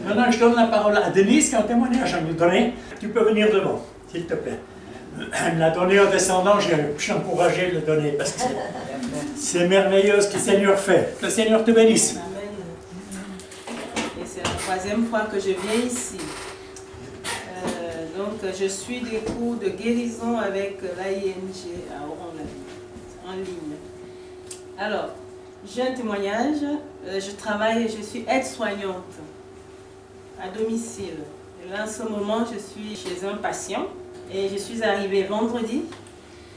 Maintenant, je donne la parole à Denise, qui a un témoignage à nous donner. Tu peux venir devant, s'il te plaît. Elle me l'a donné en descendant, j'ai encouragé de le donner, parce que c'est merveilleux ce que le Seigneur fait. Que le Seigneur te bénisse. Amen. Et c'est la troisième fois que je viens ici. Donc, je suis des cours de guérison avec l'AING à Oron, en ligne. Alors, j'ai un témoignage. Je travaille, je suis aide-soignante à domicile. Et là, en ce moment, je suis chez un patient et je suis arrivée vendredi.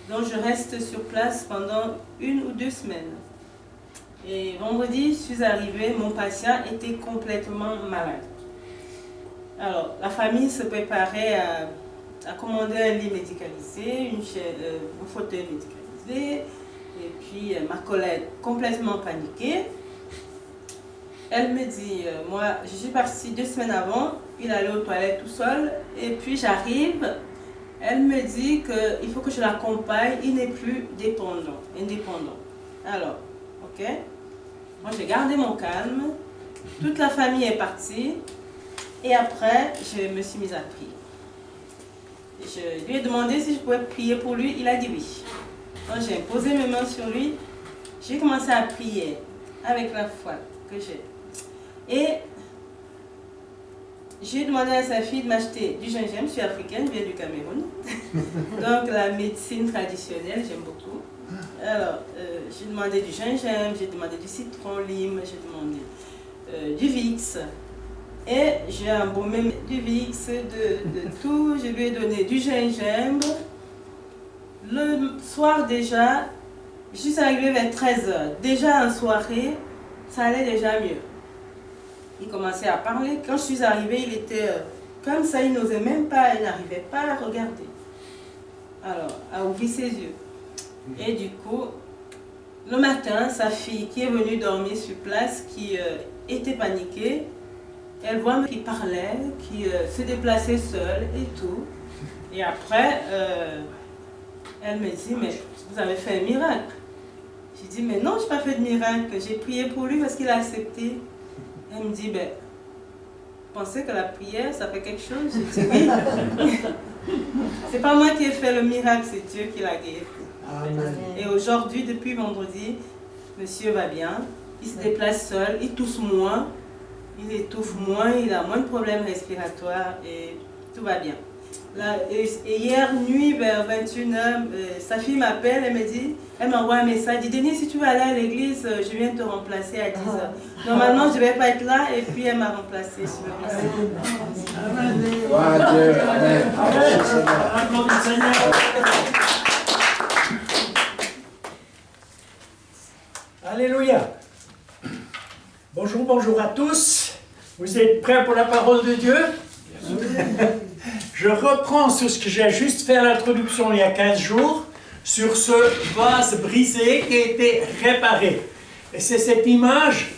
Donc, je reste sur place pendant 1 ou 2 semaines. Et vendredi, je suis arrivée, mon patient était complètement malade. Alors, la famille se préparait à commander un lit médicalisé, un fauteuil médicalisé, et puis ma collègue complètement paniquée. Elle me dit, moi, je suis partie 2 semaines avant, il allait aux toilettes tout seul, et puis j'arrive, elle me dit qu'il faut que je l'accompagne, il n'est plus indépendant. Alors, ok, moi j'ai gardé mon calme, toute la famille est partie, et après, je me suis mise à prier. Je lui ai demandé si je pouvais prier pour lui, il a dit oui. Donc j'ai posé mes mains sur lui, j'ai commencé à prier avec la foi que j'ai. Et j'ai demandé à sa fille de m'acheter du gingembre, je suis africaine, je viens du Cameroun. Donc la médecine traditionnelle, j'aime beaucoup. Alors, j'ai demandé du gingembre, j'ai demandé du citron, lime, j'ai demandé du Vicks. Et j'ai embaumé du Vicks, de tout, je lui ai donné du gingembre. Le soir déjà, je suis arrivée vers 13h. Déjà en soirée, ça allait déjà mieux. Il commençait à parler. Quand je suis arrivée, il était comme ça, il n'osait même pas, il n'arrivait pas à regarder. Alors, à ouvrir ses yeux. Et du coup, le matin, sa fille qui est venue dormir sur place, qui était paniquée, elle voit qu'il parlait, qu'il se déplaçait seul et tout. Et après, elle me dit, mais vous avez fait un miracle. J'ai dit, mais non, je n'ai pas fait de miracle. J'ai prié pour lui parce qu'il a accepté. Elle me dit, ben, vous pensez que la prière, ça fait quelque chose? J'ai dit, oui. C'est pas moi qui ai fait le miracle, c'est Dieu qui l'a guéri. Amen. Et aujourd'hui, depuis vendredi, monsieur va bien. Il se déplace seul, il tousse moins. Il étouffe moins, il a moins de problèmes respiratoires et tout va bien. Là, et hier nuit, vers 21h, sa fille m'appelle, elle m'envoie un message, elle dit, Denis, si tu veux aller à l'église, je viens te remplacer à 10h. Normalement, je ne vais pas être là, et puis elle m'a remplacée sur le message. Alléluia. Bonjour, bonjour à tous. Vous êtes prêts pour la parole de Dieu? Je reprends sur ce que j'ai juste fait à l'introduction il y a 15 jours, sur ce vase brisé qui a été réparé. Et c'est cette image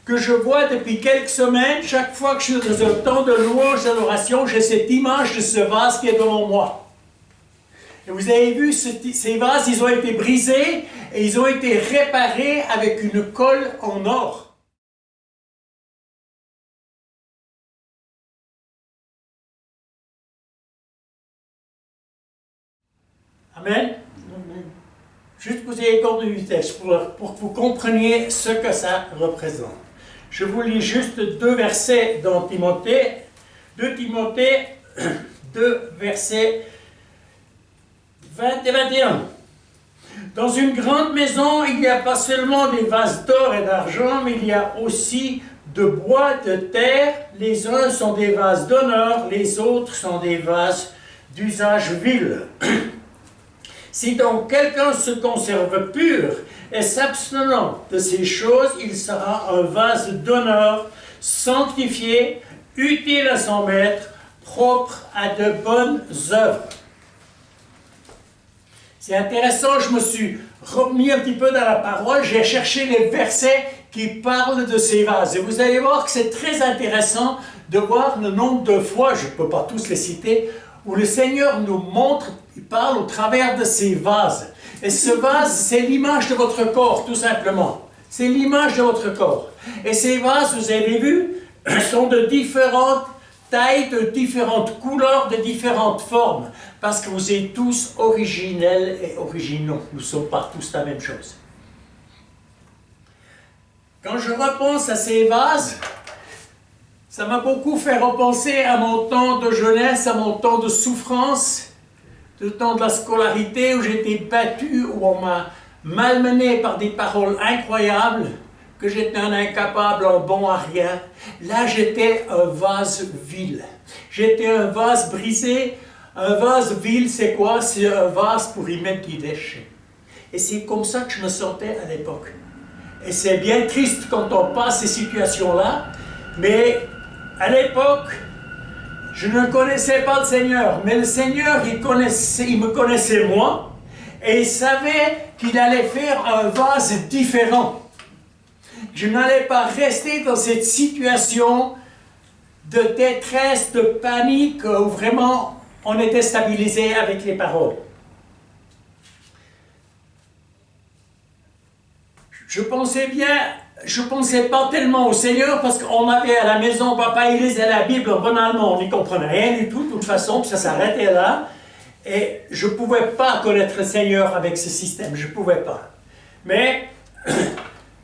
que je vois depuis quelques semaines. Chaque fois que je suis dans un temps de louange, d'adoration, j'ai cette image de ce vase qui est devant moi. Et vous avez vu, ces vases, ils ont été brisés et ils ont été réparés avec une colle en or. Amen. Amen. Juste que vous ayez compte de vitesse pour que vous compreniez ce que ça représente. Je vous lis juste 2 versets dans Timothée. 2 Timothée, 2 versets 20 et 21. Dans une grande maison, il n'y a pas seulement des vases d'or et d'argent, mais il y a aussi de bois, de terre. Les uns sont des vases d'honneur, les autres sont des vases d'usage vil. Si donc quelqu'un se conserve pur et s'abstenant de ces choses, il sera un vase d'honneur, sanctifié, utile à son maître, propre à de bonnes œuvres. C'est intéressant, je me suis remis un petit peu dans la parole, j'ai cherché les versets qui parlent de ces vases. Et vous allez voir que c'est très intéressant de voir le nombre de fois, je ne peux pas tous les citer, où le Seigneur nous montre, il parle au travers de ces vases. Et ce vase, c'est l'image de votre corps, tout simplement. C'est l'image de votre corps. Et ces vases, vous avez vu, sont de différentes tailles, de différentes couleurs, de différentes formes, parce que vous êtes tous originels et originaux. Nous ne sommes pas tous la même chose. Quand je repense à ces vases, ça m'a beaucoup fait repenser à mon temps de jeunesse, à mon temps de souffrance, le temps de la scolarité où j'étais battu, où on m'a malmené par des paroles incroyables, que j'étais un incapable, un bon à rien. Là, j'étais un vase vil. J'étais un vase brisé. Un vase vil, c'est quoi? C'est un vase pour y mettre des déchets. Et c'est comme ça que je me sentais à l'époque. Et c'est bien triste quand on passe ces situations-là, mais à l'époque, je ne connaissais pas le Seigneur, mais le Seigneur, il me connaissait moi, et il savait qu'il allait faire un vase différent. Je n'allais pas rester dans cette situation de détresse, de panique, où vraiment on était stabilisé avec les paroles. Je pensais pas tellement au Seigneur parce qu'on avait à la maison, papa il lisait la Bible en bon allemand, on n'y comprenait rien du tout, de toute façon, puis ça s'arrêtait là. Et je ne pouvais pas connaître le Seigneur avec ce système, je ne pouvais pas. Mais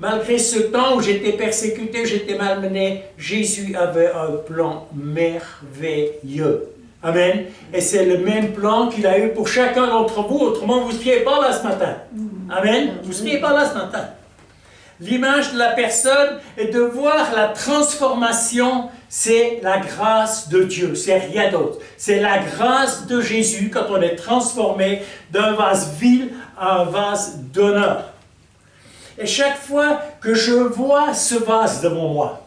malgré ce temps où j'étais persécuté, j'étais malmené, Jésus avait un plan merveilleux. Amen. Et c'est le même plan qu'il a eu pour chacun d'entre vous, autrement vous ne seriez pas là ce matin. Amen. Vous ne seriez pas là ce matin. L'image de la personne et de voir la transformation, c'est la grâce de Dieu, c'est rien d'autre. C'est la grâce de Jésus quand on est transformé d'un vase vil à un vase d'honneur. Et chaque fois que je vois ce vase devant moi,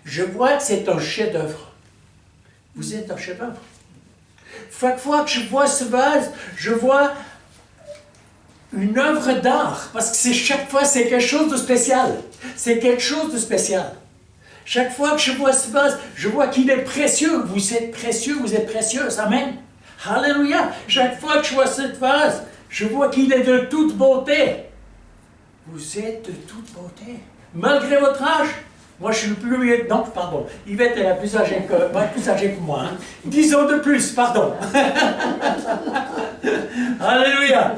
je vois que c'est un chef-d'œuvre. Vous êtes un chef-d'œuvre. Chaque fois que je vois ce vase, je vois une œuvre d'art, parce que chaque fois c'est quelque chose de spécial. C'est quelque chose de spécial. Chaque fois que je vois ce vase, je vois qu'il est précieux. Vous êtes précieux, vous êtes précieuse. Amen. Alléluia. Chaque fois que je vois cette vase, je vois qu'il est de toute beauté. Vous êtes de toute beauté. Malgré votre âge. Moi, je suis le plus vieux. Non, pardon. Yvette est la plus âgée que moi. Hein. 10 ans de plus, pardon. Alléluia.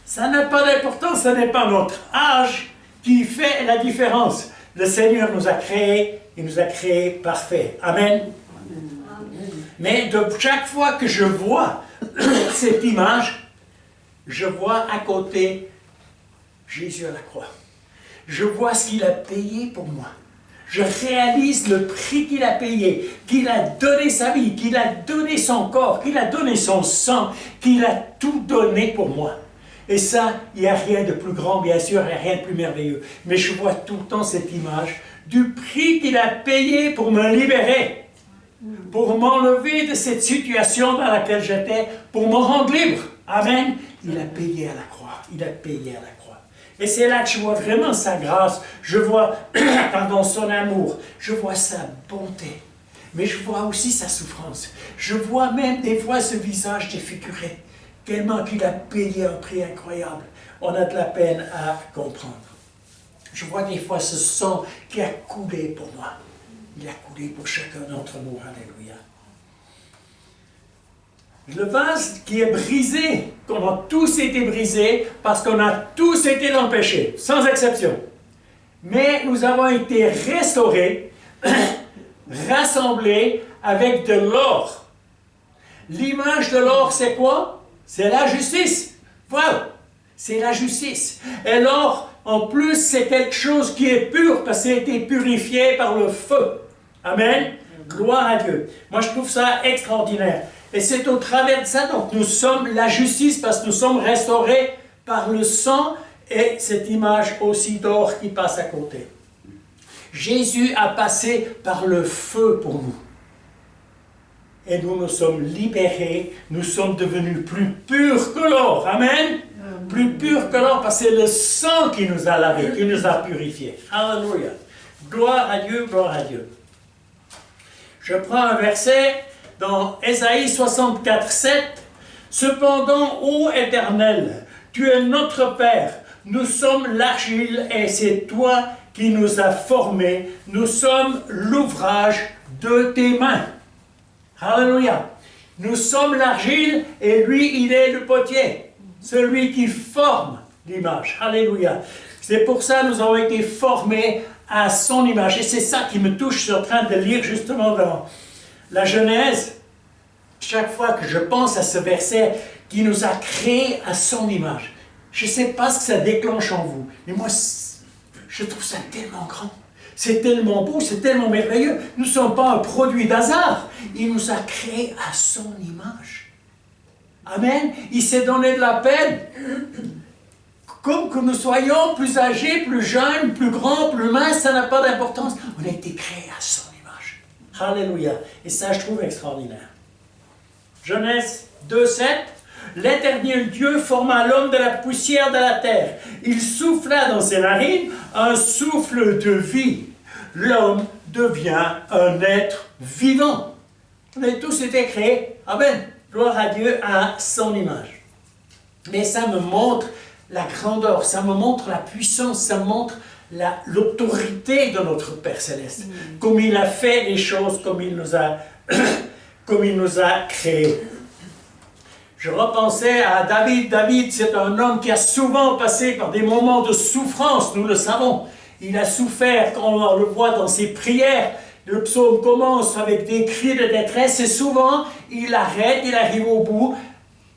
Ça n'a pas d'importance, ce n'est pas notre âge qui fait la différence. Le Seigneur nous a créés, il nous a créés parfaits. Amen. Mais de chaque fois que je vois cette image, je vois à côté Jésus à la croix. Je vois ce qu'il a payé pour moi. Je réalise le prix qu'il a payé, qu'il a donné sa vie, qu'il a donné son corps, qu'il a donné son sang, qu'il a tout donné pour moi. Et ça, il n'y a rien de plus grand, bien sûr, il n'y a rien de plus merveilleux. Mais je vois tout le temps cette image du prix qu'il a payé pour me libérer, pour m'enlever de cette situation dans laquelle j'étais, pour me rendre libre. Amen. Il a payé à la croix. Il a payé à la croix. Et c'est là que je vois vraiment sa grâce. Je vois, son amour. Je vois sa bonté. Mais je vois aussi sa souffrance. Je vois même des fois ce visage défiguré. Tellement qu'il a payé un prix incroyable. On a de la peine à comprendre. Je vois des fois ce sang qui a coulé pour moi. Il a coulé pour chacun d'entre nous. Alléluia. Le vase qui est brisé, qu'on a tous été brisés, parce qu'on a tous été dans le péché, sans exception. Mais nous avons été restaurés, rassemblés avec de l'or. L'image de l'or, c'est quoi? C'est la justice. Voilà. C'est la justice. Et l'or, en plus, c'est quelque chose qui est pur parce que ça a été purifié par le feu. Amen. Gloire à Dieu. Moi, je trouve ça extraordinaire. Et c'est au travers de ça, donc nous sommes la justice parce que nous sommes restaurés par le sang et cette image aussi d'or qui passe à côté. Jésus a passé par le feu pour nous. Et nous sommes libérés, nous sommes devenus plus purs que l'or. Amen. Plus purs que l'or parce que c'est le sang qui nous a lavés, qui nous a purifiés. Alléluia. Gloire à Dieu, gloire à Dieu. Je prends un verset dans Ésaïe 64, 7. Cependant, ô Éternel, tu es notre Père, nous sommes l'argile et c'est toi qui nous a formés. Nous sommes l'ouvrage de tes mains. Alléluia. Nous sommes l'argile et lui, il est le potier. Celui qui forme l'image. Alléluia. C'est pour ça que nous avons été formés à son image. Et c'est ça qui me touche. Je suis en train de lire justement dans la Genèse. Chaque fois que je pense à ce verset qui nous a créés à son image. Je ne sais pas ce que ça déclenche en vous. Mais moi, je trouve ça tellement grand. C'est tellement beau, c'est tellement merveilleux. Nous ne sommes pas un produit d'hasard. Il nous a créés à son image. Amen. Il s'est donné de la peine. Comme que nous soyons plus âgés, plus jeunes, plus grands, plus minces, ça n'a pas d'importance. On a été créés à son image. Alléluia. Et ça, je trouve extraordinaire. Genèse 2:7. L'Éternel Dieu forma l'homme de la poussière de la terre. Il souffla dans ses narines un souffle de vie. L'homme devient un être vivant. On a tous été créés, amen, gloire à Dieu, à son image. Mais ça me montre la grandeur, ça me montre la puissance, ça me montre l'autorité de notre Père Céleste. Comme il a fait les choses, comme il nous a créés. Je repensais à David. David, c'est un homme qui a souvent passé par des moments de souffrance, nous le savons. Il a souffert, quand on le voit dans ses prières. Le psaume commence avec des cris de détresse et souvent, il arrête, il arrive au bout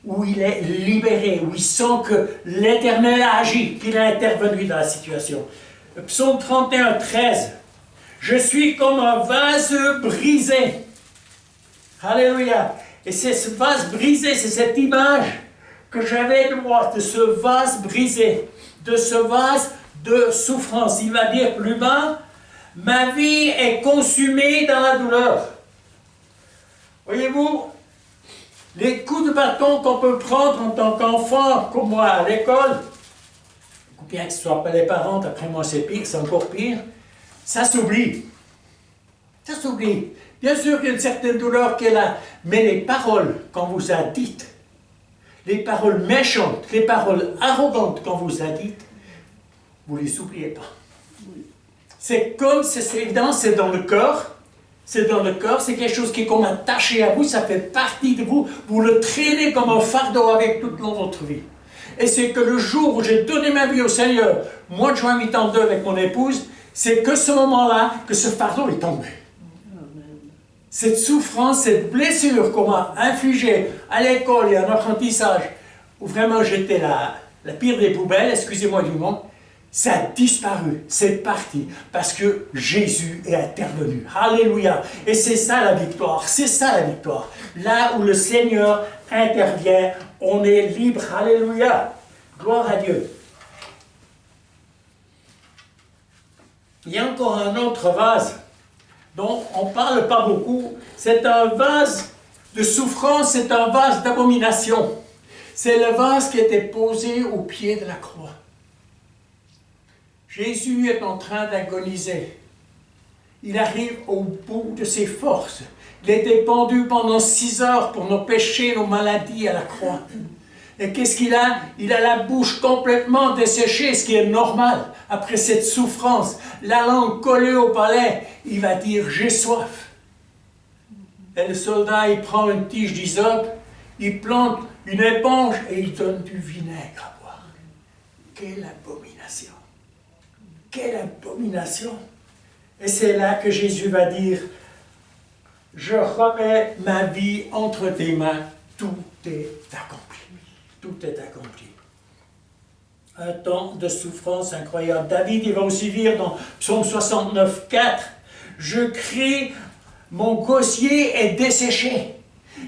où il est libéré, où il sent que l'Éternel a agi, qu'il a intervenu dans la situation. Le psaume 31:13. Je suis comme un vase brisé. Alléluia. Et c'est ce vase brisé, c'est cette image que j'avais de moi, de ce vase brisé, de ce vase de souffrance. Il va dire plus bas, ma vie est consumée dans la douleur. Voyez-vous, les coups de bâton qu'on peut prendre en tant qu'enfant, comme moi à l'école, bien que ce ne soit pas les parents, après moi c'est pire, c'est encore pire, ça s'oublie. Ça s'oublie. Bien sûr qu'il y a une certaine douleur qui est là, mais les paroles qu'on vous a dites, les paroles méchantes, les paroles arrogantes qu'on vous a dites, vous ne les oubliez pas. C'est comme, c'est évident, c'est dans le cœur, c'est dans le cœur, c'est quelque chose qui est comme attaché à vous, ça fait partie de vous, vous le traînez comme un fardeau avec toute votre vie. Et c'est que le jour où j'ai donné ma vie au Seigneur, mois de juin 82 avec mon épouse, c'est que ce moment-là, que ce fardeau est tombé. Cette souffrance, cette blessure qu'on m'a infligée à l'école et en apprentissage, où vraiment j'étais la pire des poubelles, excusez-moi du mot, ça a disparu, c'est parti, parce que Jésus est intervenu. Alléluia. Et c'est ça la victoire, c'est ça la victoire. Là où le Seigneur intervient, on est libre. Alléluia. Gloire à Dieu. Il y a encore un autre vase dont on ne parle pas beaucoup. C'est un vase de souffrance, c'est un vase d'abomination. C'est le vase qui était posé au pied de la croix. Jésus est en train d'agoniser. Il arrive au bout de ses forces. Il était pendu pendant 6 heures pour nos péchés, nos maladies à la croix. Et qu'est-ce qu'il a? Il a la bouche complètement desséchée, ce qui est normal. Après cette souffrance, la langue collée au palais, il va dire « j'ai soif ». Et le soldat, il prend une tige d'hysope, il plante une éponge et il donne du vinaigre à boire. Quelle abomination! Quelle abomination! Et c'est là que Jésus va dire « je remets ma vie entre tes mains, tout est accompli. » Tout est accompli. Un temps de souffrance incroyable. David, il va aussi dire dans Psaume 69, 4, « Je crie, mon gosier est desséché. »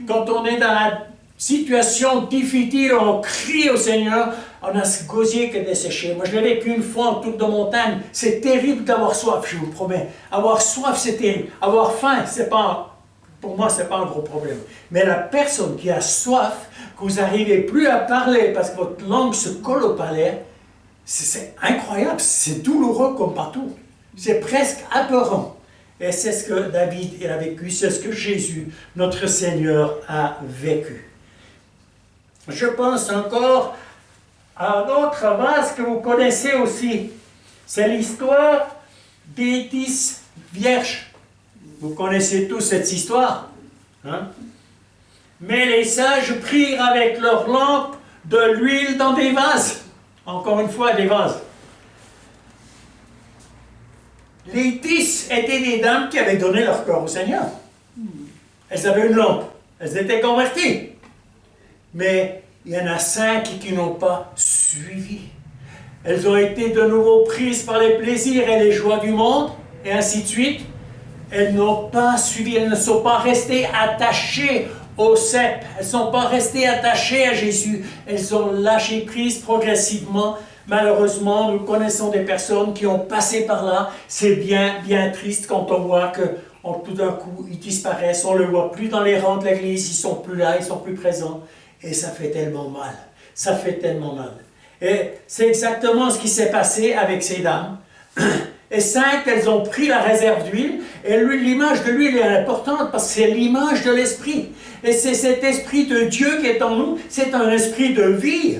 Quand on est dans la situation difficile, on crie au Seigneur, on a ce gosier qui est desséché. Moi, je l'ai vécu une fois en tour de montagne. C'est terrible d'avoir soif, je vous promets. Avoir soif, c'est terrible. Avoir faim, c'est pas, pour moi, c'est pas un gros problème. Mais la personne qui a soif, que vous n'arrivez plus à parler parce que votre langue se colle au palais, c'est incroyable, c'est douloureux comme partout. C'est presque apeurant. Et c'est ce que David a vécu, c'est ce que Jésus, notre Seigneur, a vécu. Je pense encore à un autre vase que vous connaissez aussi. C'est l'histoire déesse vierge. Vous connaissez tous cette histoire. Hein? Mais les sages prirent avec leurs lampes de l'huile dans des vases. Encore une fois, des vases. Les 10 étaient des dames qui avaient donné leur corps au Seigneur. Elles avaient une lampe. Elles étaient converties. Mais il y en a 5 qui n'ont pas suivi. Elles ont été de nouveau prises par les plaisirs et les joies du monde, et ainsi de suite. Elles n'ont pas suivi, elles ne sont pas restées attachées au cep. Elles ne sont pas restées attachées à Jésus. Elles ont lâché prise progressivement. Malheureusement, nous connaissons des personnes qui ont passé par là. C'est bien, bien triste quand on voit que tout d'un coup, ils disparaissent. On ne le voit plus dans les rangs de l'église. Ils ne sont plus là, ils ne sont plus présents. Et ça fait tellement mal. Ça fait tellement mal. Et c'est exactement ce qui s'est passé avec ces dames. Et 5, elles ont pris la réserve d'huile. Et l'image de l'huile est importante parce que c'est l'image de l'esprit. Et c'est cet esprit de Dieu qui est en nous. C'est un esprit de vie.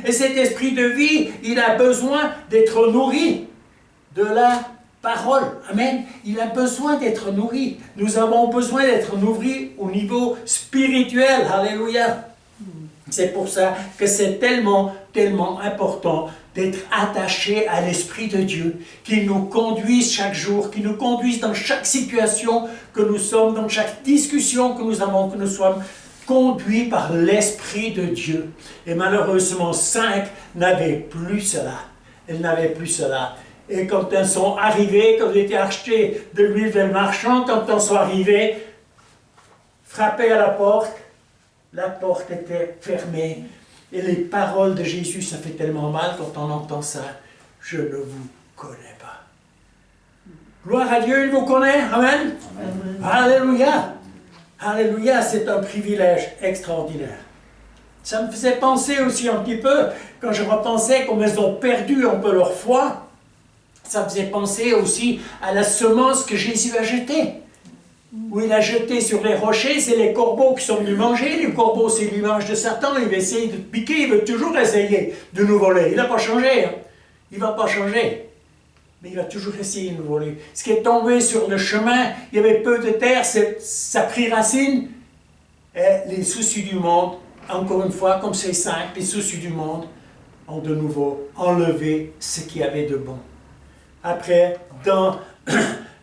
Et cet esprit de vie, il a besoin d'être nourri de la parole. Amen. Il a besoin d'être nourri. Nous avons besoin d'être nourris au niveau spirituel. Alléluia. C'est pour ça que c'est tellement, tellement important d'être attaché à l'Esprit de Dieu, qui nous conduise chaque jour, qui nous conduise dans chaque situation que nous sommes, dans chaque discussion que nous avons, que nous sommes conduits par l'Esprit de Dieu. Et malheureusement, 5 n'avaient plus cela. Elles n'avaient plus cela. Et quand elles sont arrivées, quand elles étaient achetées de l'huile vers le marchand, quand elles sont arrivées, frappées à la porte était fermée. Et les paroles de Jésus, ça fait tellement mal quand on entend ça. Je ne vous connais pas. Gloire à Dieu, il vous connaît. Amen. Amen. Alléluia. Alléluia, c'est un privilège extraordinaire. Ça me faisait penser aussi un petit peu, quand je repensais comme elles ont perdu un peu leur foi, ça me faisait penser aussi à la semence que Jésus a jetée. Où il a jeté sur les rochers, c'est les corbeaux qui sont venus manger. Les corbeaux, c'est l'image de Satan. Il va essayer de te piquer, il veut toujours essayer de nous voler. Il n'a pas changé. Hein. Il ne va pas changer. Mais il va toujours essayer de nous voler. Ce qui est tombé sur le chemin, il y avait peu de terre, ça a pris racine. Et les soucis du monde, encore une fois, comme ces 5, les soucis du monde ont de nouveau enlevé ce qu'il y avait de bon. Après, dans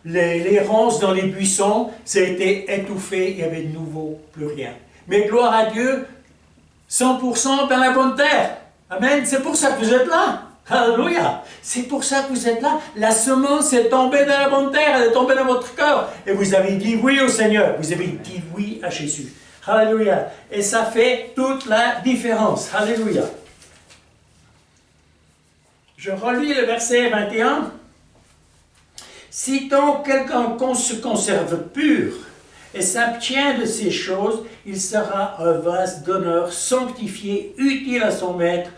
les ronces dans les buissons, ça a été étouffé, il n'y avait de nouveau plus rien. Mais gloire à Dieu, 100% dans la bonne terre. Amen, c'est pour ça que vous êtes là. Alléluia, c'est pour ça que vous êtes là. La semence est tombée dans la bonne terre, elle est tombée dans votre cœur. Et vous avez dit oui au Seigneur, vous avez dit oui à Jésus. Alléluia, et ça fait toute la différence. Alléluia. Je relis le verset 21. Si donc quelqu'un se conserve pur et s'abstient de ces choses, il sera un vase d'honneur, sanctifié, utile à son maître,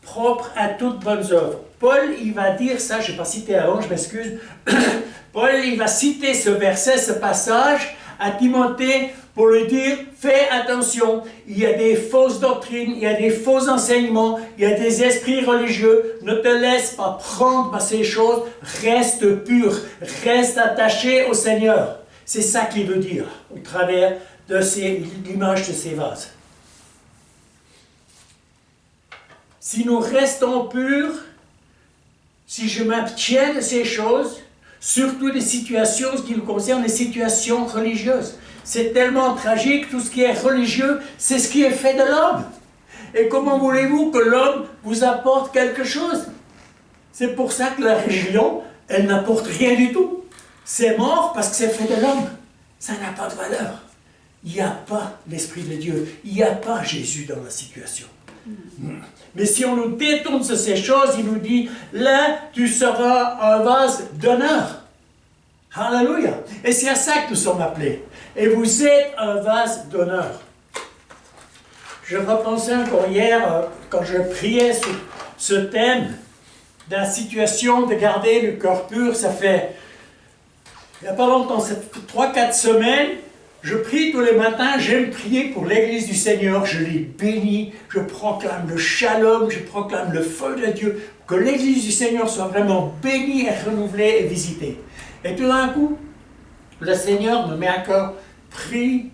propre à toutes bonnes œuvres. Paul, il va dire ça, je n'ai pas cité avant, je m'excuse. Paul, il va citer ce verset, ce passage à Timothée pour lui dire, fais attention, il y a des fausses doctrines, il y a des faux enseignements, il y a des esprits religieux, ne te laisse pas prendre par ces choses, reste pur, reste attaché au Seigneur. C'est ça qu'il veut dire au travers de l'image de ces vases. Si nous restons purs, si je m'abstiens de ces choses, surtout des situations qui nous concernent, les situations religieuses. C'est tellement tragique, tout ce qui est religieux, c'est ce qui est fait de l'homme. Et comment voulez-vous que l'homme vous apporte quelque chose? C'est pour ça que la religion, elle n'apporte rien du tout. C'est mort parce que c'est fait de l'homme. Ça n'a pas de valeur. Il n'y a pas l'Esprit de Dieu. Il n'y a pas Jésus dans la situation. Mais si on nous détourne de ces choses, il nous dit, là, tu seras un vase d'honneur. Alléluia. Et c'est à ça que nous sommes appelés. Et vous êtes un vase d'honneur. Je repensais encore hier, quand je priais sur ce thème, de la situation de garder le cœur pur, ça fait, il n'y a pas longtemps, ça fait 3-4 semaines, Je prie tous les matins, j'aime prier pour l'Église du Seigneur, je les bénis, je proclame le shalom, je proclame le feu de Dieu, que l'Église du Seigneur soit vraiment bénie et renouvelée et visitée. Et tout d'un coup, le Seigneur me met à cœur, prie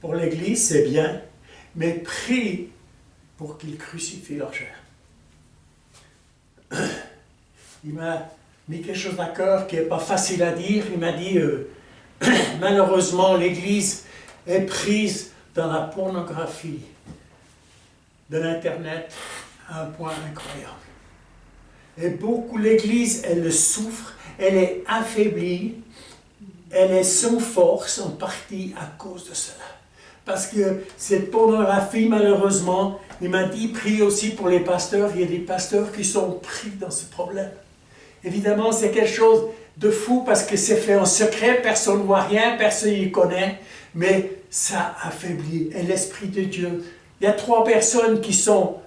pour l'Église, c'est bien, mais prie pour qu'ils crucifient leur chair. Il m'a mis quelque chose à cœur qui n'est pas facile à dire. Il m'a dit, malheureusement, l'Église est prise dans la pornographie de l'Internet à un point incroyable. Et beaucoup, l'Église, elle le souffre, elle est affaiblie, elle est sans force en partie à cause de cela. Parce que cette pornographie, malheureusement, il m'a dit, prie aussi pour les pasteurs. Il y a des pasteurs qui sont pris dans ce problème. Évidemment, c'est quelque chose de fou parce que c'est fait en secret, personne ne voit rien, personne n'y connaît, mais ça affaiblit. Et l'Esprit de Dieu, il y a 3 personnes qui sont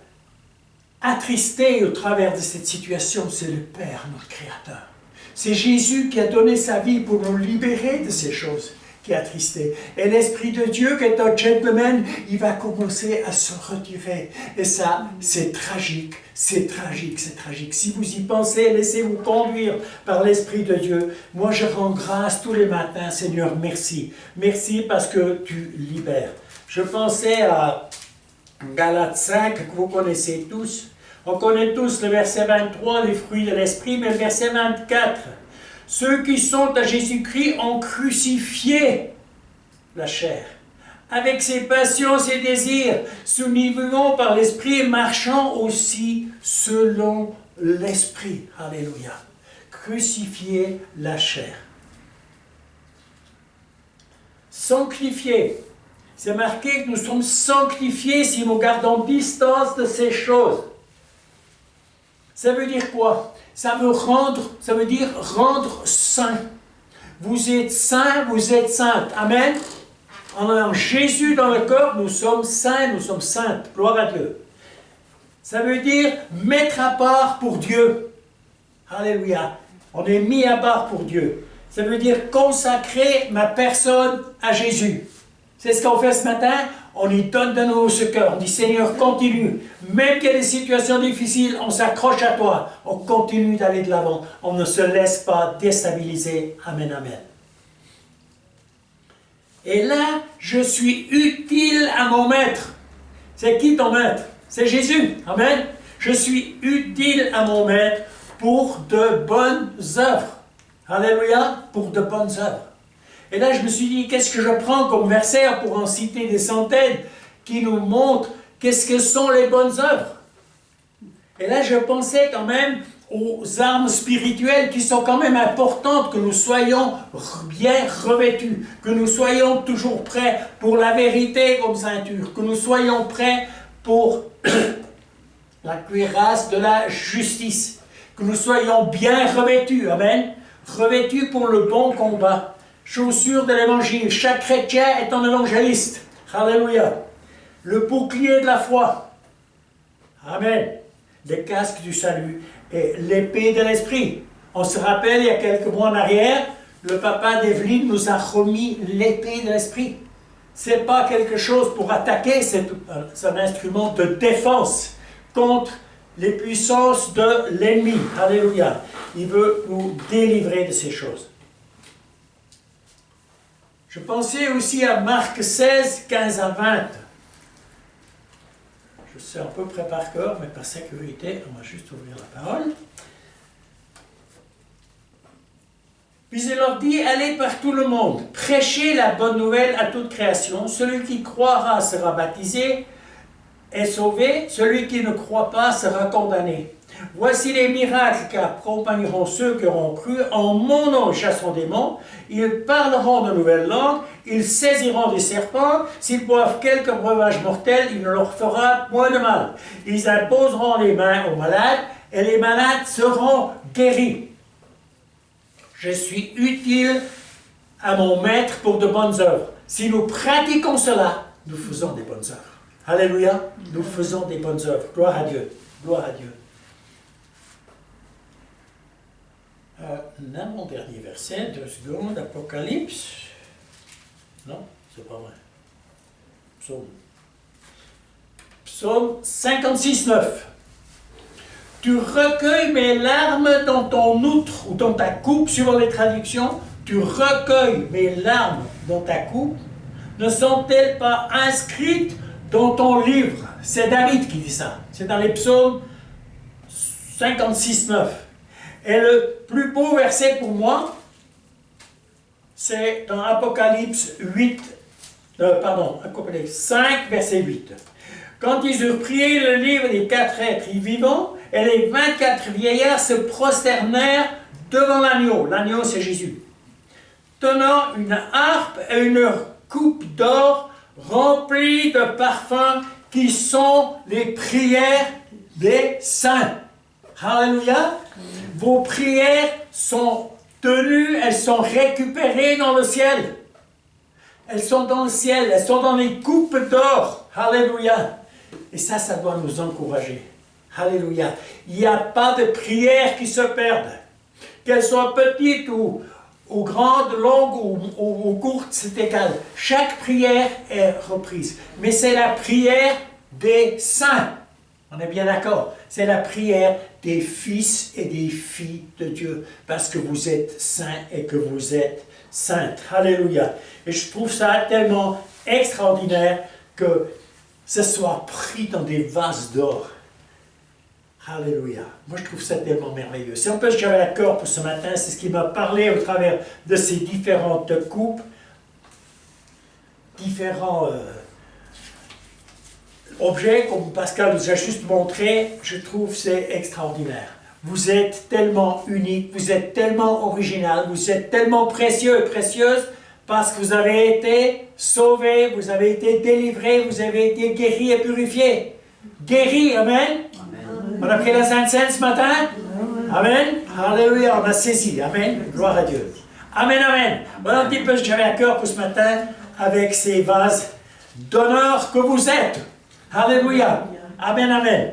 attristées au travers de cette situation. C'est le Père, notre Créateur. C'est Jésus qui a donné sa vie pour nous libérer de ces choses qui est attristé. Et l'Esprit de Dieu, qui est un gentleman, il va commencer à se retirer. Et ça, c'est tragique, c'est tragique, c'est tragique. Si vous y pensez, laissez-vous conduire par l'Esprit de Dieu. Moi, je rends grâce tous les matins, Seigneur, merci. Merci parce que tu libères. Je pensais à Galates 5, que vous connaissez tous. On connaît tous le verset 23, les fruits de l'Esprit, mais le verset 24... Ceux qui sont à Jésus-Christ ont crucifié la chair, avec ses passions, ses désirs. Nous vivons par l'Esprit et marchons aussi selon l'Esprit. Alléluia. Crucifier la chair. Sanctifier. C'est marqué que nous sommes sanctifiés si nous gardons distance de ces choses. Ça veut dire quoi? Ça veut dire rendre saint. Vous êtes saint, vous êtes sainte. Amen. En ayant Jésus dans le cœur, nous sommes saints, nous sommes saintes. Gloire à Dieu. Ça veut dire mettre à part pour Dieu. Alléluia. On est mis à part pour Dieu. Ça veut dire consacrer ma personne à Jésus. C'est ce qu'on fait ce matin. On lui donne de nouveau ce cœur. On dit, Seigneur, continue. Même qu'il y a des situations difficiles, on s'accroche à toi. On continue d'aller de l'avant. On ne se laisse pas déstabiliser. Amen, amen. Et là, je suis utile à mon maître. C'est qui ton maître? C'est Jésus. Amen. Je suis utile à mon maître pour de bonnes œuvres. Alléluia. Pour de bonnes œuvres. Et là, je me suis dit, qu'est-ce que je prends comme verset pour en citer des centaines qui nous montrent qu'est-ce que sont les bonnes œuvres. Et là, je pensais quand même aux armes spirituelles qui sont quand même importantes, que nous soyons bien revêtus, que nous soyons toujours prêts pour la vérité comme ceinture, que nous soyons prêts pour la cuirasse de la justice, que nous soyons bien revêtus, amen, revêtus pour le bon combat. Chaussures de l'évangile. Chaque chrétien est un évangéliste. Alléluia. Le bouclier de la foi. Amen. Les casques du salut et l'épée de l'esprit. On se rappelle, il y a quelques mois en arrière, le papa d'Evelyne nous a remis l'épée de l'esprit. Ce n'est pas quelque chose pour attaquer, c'est un instrument de défense contre les puissances de l'ennemi. Alléluia. Il veut nous délivrer de ces choses. Je pensais aussi à Marc 16, 15 à 20. Je sais à peu près par cœur, mais par sécurité, on va juste ouvrir la parole. Puis il leur dit, allez par tout le monde, prêchez la bonne nouvelle à toute création. Celui qui croira sera baptisé, est sauvé. Celui qui ne croit pas sera condamné. Voici les miracles qu'accompagneront ceux qui auront cru. En mon nom, ils chasseront des démons. Ils parleront de nouvelles langues. Ils saisiront des serpents. S'ils boivent quelque breuvage mortel, il ne leur fera point de mal. Ils imposeront les mains aux malades et les malades seront guéris. Je suis utile à mon maître pour de bonnes œuvres. Si nous pratiquons cela, nous faisons des bonnes œuvres. Alléluia. Nous faisons des bonnes œuvres. Gloire à Dieu. Gloire à Dieu. Mon dernier verset, 2 secondes, Apocalypse. Non, C'est pas vrai. Psaume. Psaume 56, 9. Tu recueilles mes larmes dans ton outre ou dans ta coupe, suivant les traductions. Tu recueilles mes larmes dans ta coupe. Ne sont-elles pas inscrites dans ton livre? C'est David qui dit ça. C'est dans les psaumes 56, 9. Et le plus beau verset pour moi, c'est dans Apocalypse 5, verset 8. Quand ils eurent prié le livre des 4 êtres vivants, et les 24 vieillards se prosternèrent devant l'agneau. L'agneau, c'est Jésus. Tenant une harpe et une coupe d'or remplie de parfums qui sont les prières des saints. Alléluia. Vos prières sont tenues, elles sont récupérées dans le ciel. Elles sont dans le ciel, elles sont dans les coupes d'or. Alléluia. Et ça doit nous encourager. Alléluia. Il n'y a pas de prières qui se perdent. Qu'elles soient petites ou grandes, longues ou courtes, c'est égal. Chaque prière est reprise. Mais c'est la prière des saints. On est bien d'accord? C'est la prière des fils et des filles de Dieu. Parce que vous êtes saints et que vous êtes saintes. Alléluia. Et je trouve ça tellement extraordinaire que ce soit pris dans des vases d'or. Alléluia. Moi, je trouve ça tellement merveilleux. C'est un peu ce que j'avais à cœur pour ce matin. C'est ce qui m'a parlé au travers de ces différentes coupes, différents objets, comme Pascal nous a juste montré. Je trouve que c'est extraordinaire. Vous êtes tellement unique, vous êtes tellement original, vous êtes tellement précieux et précieuse parce que vous avez été sauvés, vous avez été délivrés, vous avez été guéris et purifiés. Guéris, amen. On a pris la Sainte Seine ce matin? Amen. Alléluia, on a saisi. Amen. Gloire à Dieu. Amen, amen. Voilà un petit peu ce que j'avais à cœur pour ce matin avec ces vases d'honneur que vous êtes. Alléluia. Amen, amen.